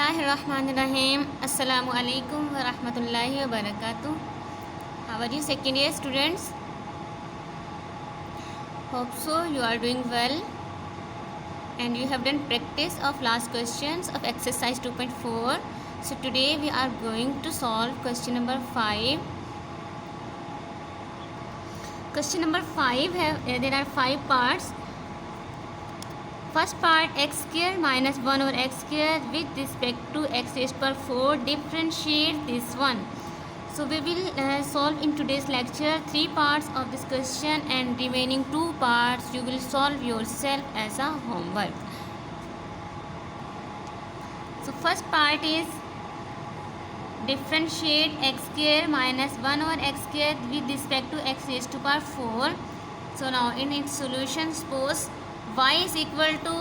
Bismillahirrahmanirrahim. Assalamu alaikum wa rahmatullahi wa barakatuh. How are you, second year students? Hope so you are doing well and you have done practice of last questions of exercise 2.4. So today we are going to solve question number 5. Question number 5 there are 5 parts. First part, x square minus 1 over x square with respect to x raised to 4, differentiate this one. So we will solve in today's lecture 3 parts of this question, and remaining 2 parts you will solve yourself as a homework. So first part is differentiate x square minus 1 over x square with respect to x raised to 4. So now in its solution, suppose y is equal to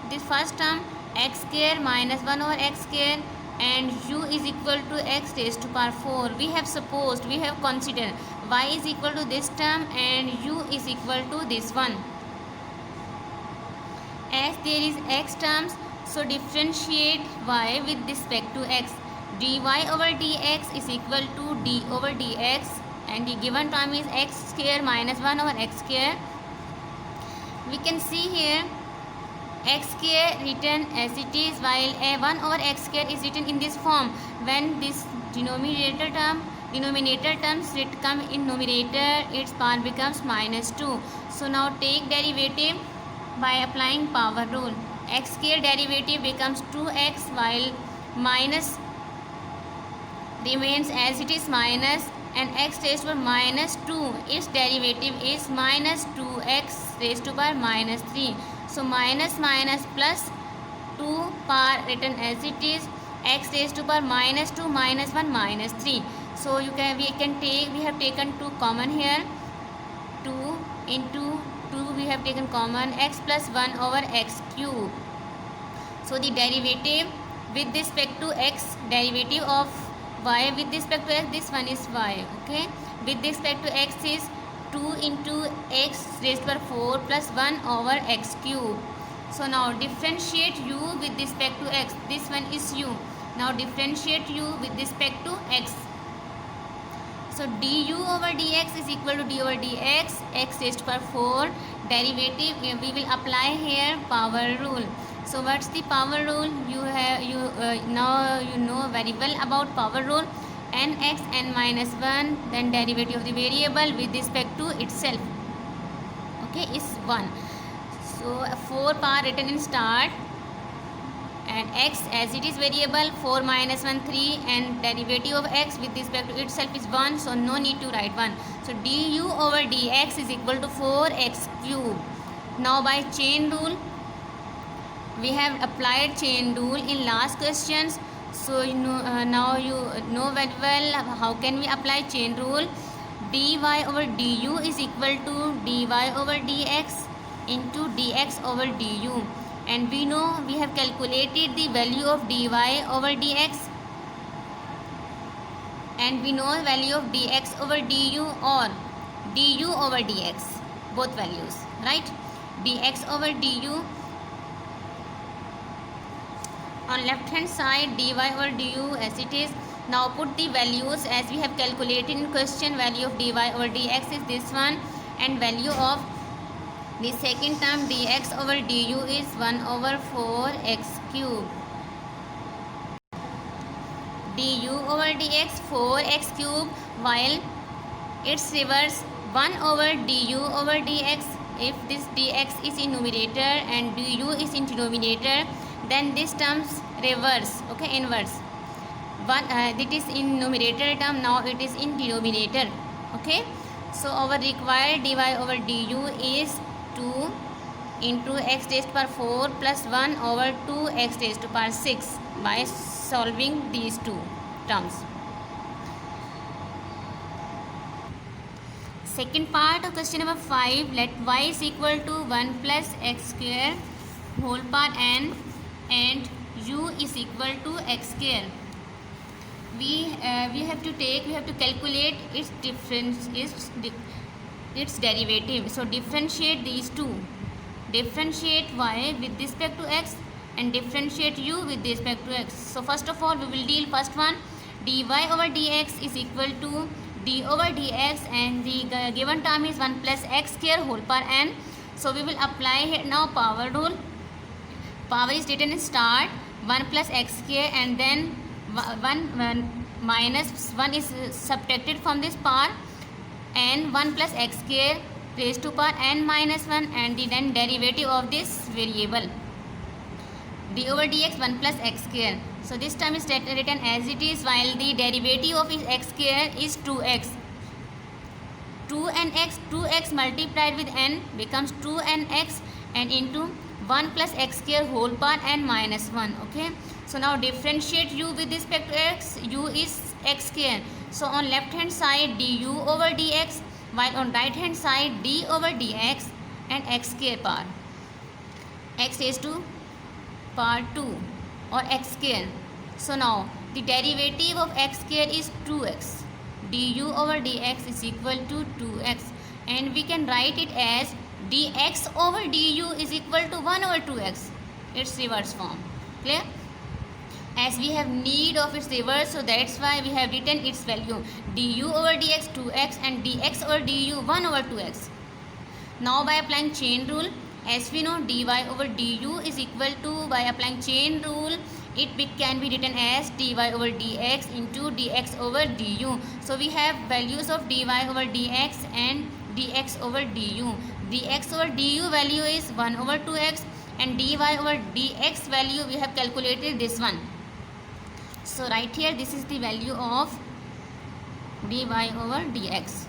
this first term x square minus 1 over x square and u is equal to x raised to 4. We have considered y is equal to this term and u is equal to this one. As there is x terms, so differentiate y with respect to x. dy over dx is equal to d over dx, and the given term is x square minus 1 over x square. We can see here x square written as it is, while a1 over x square is written in this form. When this denominator terms come in numerator, its power becomes minus 2. So now take derivative by applying power rule. X square derivative becomes 2x, while minus remains as it is minus, and x raised to minus 2, its derivative is minus 2x raised to power minus 3. So minus plus 2 power written as it is, x raised to power minus 2 minus 1 minus 3. So we have taken 2 common here. 2 into 2 we have taken common, x plus 1 over x cube. So the derivative with respect to x, derivative of y with respect to x, this one is y, okay. With respect to x is 2 into x raised to 4 plus 1 over x cube. So now differentiate u with respect to x, this one is u. Now differentiate u with respect to x. So du over dx is equal to d over dx, x raised to 4. Derivative we will apply here power rule. So what's the power rule? Now you know very well about power rule. Nx n minus 1, then derivative of the variable with respect to itself, okay, is 1. So 4 power written in start, and x as it is variable, 4 minus 1 3, and derivative of x with respect to itself is 1, so no need to write 1. So du over dx is equal to 4x cube. Now by chain rule, we have applied chain rule in last questions. So now you know very well how can we apply chain rule. Dy over du is equal to dy over dx into dx over du, and we know we have calculated the value of dy over dx, and we know value of dx over du or du over dx, both values, right? Dx over du on left hand side, dy over du as it is. Now put the values as we have calculated in question. Value of dy over dx is this one, and value of the second term dx over du is 1 over 4x cube. Du over dx 4x cube, while its reverse 1 over du over dx. If this dx is in numerator and du is in denominator, then this terms reverse, okay, inverse. It is in numerator term, now it is in denominator, okay. So our required dy over du is 2 into x raised to 4 plus 1 over 2x raised to 6 by solving these 2 terms. Second part of question number 5, let y is equal to 1 plus x square whole part n and u is equal to x square. We have to calculate its difference, its derivative. So differentiate these two. Differentiate y with respect to x and differentiate u with respect to x. So first of all we will deal first one. dy over dx is equal to d over dx, and the given term is 1 plus x square whole power n. So we will apply here now power rule. Power is written in start 1 plus x square, and then 1 minus 1 is subtracted from this power, and 1 plus x square raised to power n minus 1, and the then derivative of this variable d over dx 1 plus x square. So this term is written as it is, while the derivative of x square is 2x. 2x multiplied with n becomes 2nx, and into 1 plus x square whole power n minus 1. Okay. So now differentiate u with respect to x. U is x square. So on left hand side du over dx, while on right hand side d over dx and x square power. X raised to power 2 or x square. So now the derivative of x square is 2x. Du over dx is equal to 2x, and we can write it as dx over du is equal to 1 over 2x. Its reverse form. Clear? As we have need of its reverse, so that's why we have written its value du over dx 2x and dx over du 1 over 2x. Now by applying chain rule, as we know dy over du is equal to, by applying chain rule, it can be written as dy over dx into dx over du. So we have values of dy over dx and dx over du. Dx over du value is 1 over 2x, and dy over dx value we have calculated this one. So right here this is the value of dy over dx.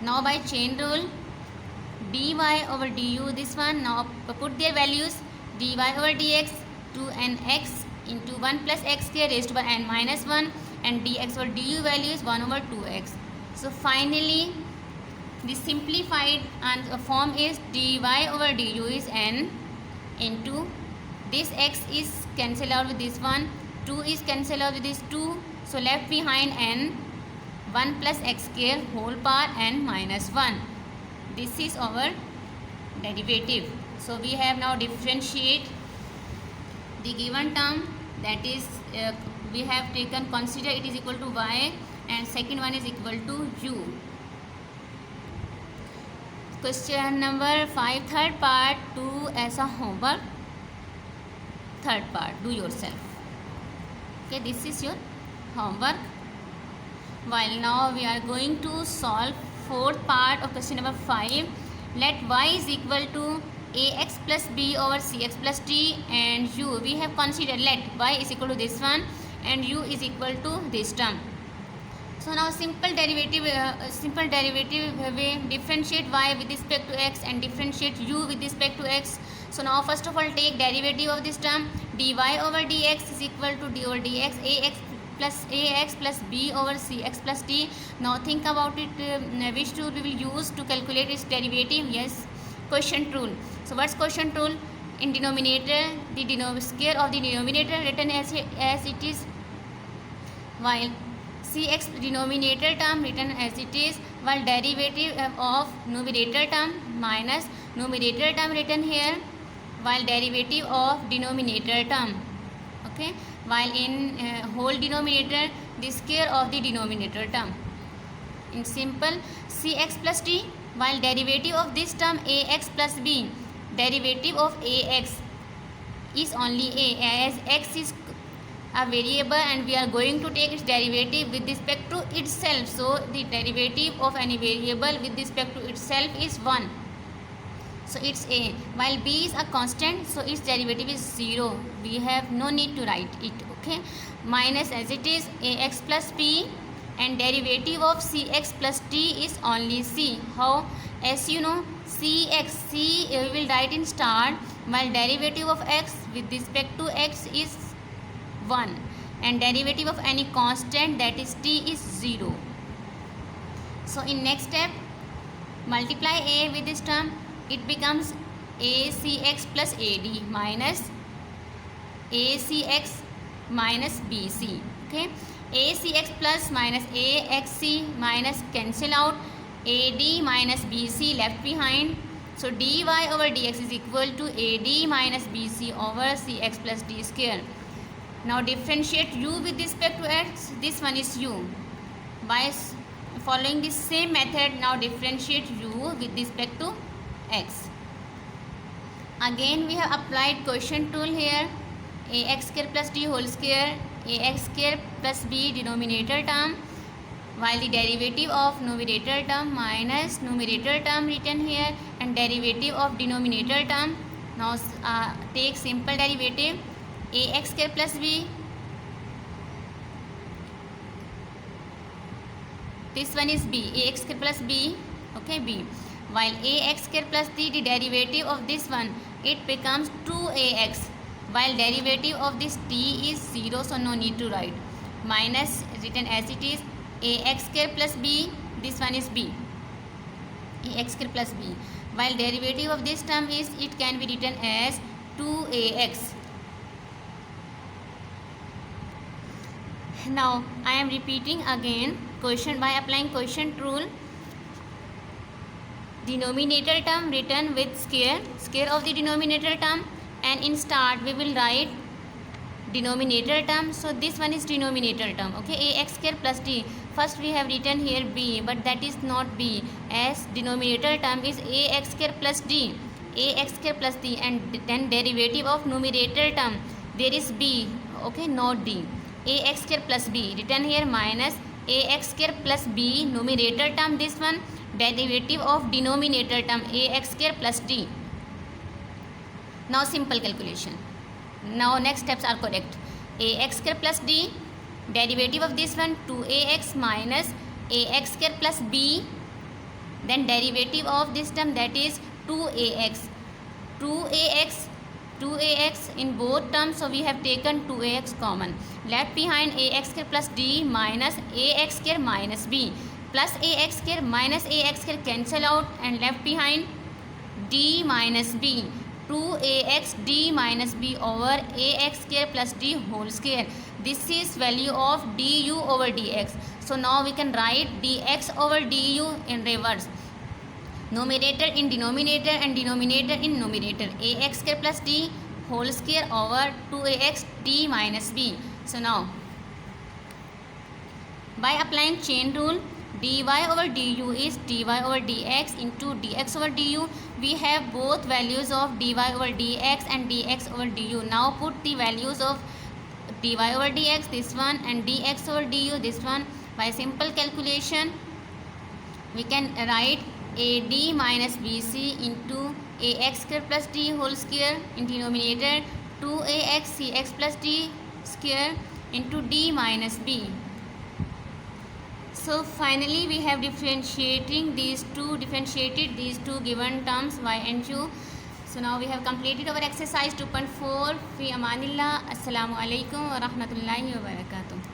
Now by chain rule, dy over du, this one, now put their values, dy over dx 2nx into 1 plus x square raised by n minus 1, and dx over du value is 1 over 2x. So finally the simplified form is dy over du is n into this x is cancelled out with this one, 2 is cancelled out with this 2, so left behind n, 1 plus x square whole power n minus 1. This is our derivative. So we have now differentiate the given term, that is we have taken, consider it is equal to y, and second one is equal to u. Question number 5, third part, do as a homework. Third part, do yourself. Okay, this is your homework. While now we are going to solve fourth part of question number 5. Let y is equal to ax plus b over cx plus d, and u we have considered let y is equal to this one and u is equal to this term. So now simple derivative way, differentiate y with respect to x and differentiate u with respect to x. So now first of all take derivative of this term, dy over dx is equal to d over dx ax plus b over cx plus d. Now think about it, which rule we will use to calculate its derivative? Yes, quotient rule. So what's quotient rule? In denominator, the square of the denominator written as it is, while cx denominator term written as it is, while derivative of numerator term minus numerator term written here, while derivative of denominator term. Okay, while in whole denominator the square of the denominator term. In simple, cx plus d, while derivative of this term ax plus b, derivative of ax is only a, as x is a variable and we are going to take its derivative with respect to itself. So the derivative of any variable with respect to itself is 1. So it's a, while b is a constant, so its derivative is 0. We have no need to write it. Okay, minus as it is ax plus b, and derivative of cx plus d is only c. How? As you know, c we will write in start, while derivative of x with respect to x is 1 and derivative of any constant, that is t, is 0. So in next step, multiply a with this term, it becomes acx plus ad minus acx minus bc. Okay, acx plus minus axc minus cancel out, ad minus bc left behind, So dy over dx is equal to AD minus BC over CX plus D square. Now differentiate u with respect to x. This one is u. By following this same method, now differentiate u with respect to x. Again we have applied quotient rule here. Ax square plus d whole square, ax square plus b denominator term, while the derivative of numerator term minus numerator term written here, and derivative of denominator term. Now take simple derivative. Ax square plus b, this one is b, ax square plus b, okay, b, while ax square plus d, the derivative of this one, it becomes 2ax, while derivative of this d is 0, so no need to write, minus written as it is ax square plus b, this one is b, ax square plus b, while derivative of this term is, it can be written as 2ax. Now I am repeating again quotient by applying quotient rule. Denominator term written with square of the denominator term, and in start we will write denominator term. So this one is denominator term, okay, ax square plus d. First we have written here b, but that is not b, as denominator term is ax square plus d, ax square plus d, and then derivative of numerator term there is b, okay, not d, ax square plus b written here minus ax square plus b numerator term, this one derivative of denominator term ax square plus d. Now simple calculation. Now next steps are correct. Ax square plus d, derivative of this one 2ax minus ax square plus b, then derivative of this term, that is 2ax, 2ax in both terms, so we have taken 2ax common. Left behind ax square plus d minus ax square minus b, plus ax square minus ax square cancel out, and left behind d minus b, 2ax d minus b over ax square plus d whole square. This is value of du over dx. So now we can write dx over du in reverse. Numerator in denominator and denominator in numerator. Ax square plus d whole square over 2ax d minus b. So now by applying chain rule, dy over du is dy over dx into dx over du. We have both values of dy over dx and dx over du. Now put the values of dy over dx, this one, and dx over du, this one. By simple calculation we can write AD minus BC into ax square plus d whole square in denominator, 2ax cx plus d square into d minus b. So finally we have differentiated these two given terms y and u. So now we have completed our exercise 2.4. Fi amanillah. Assalamu alaikum wa rahmatullahi wa barakatuh.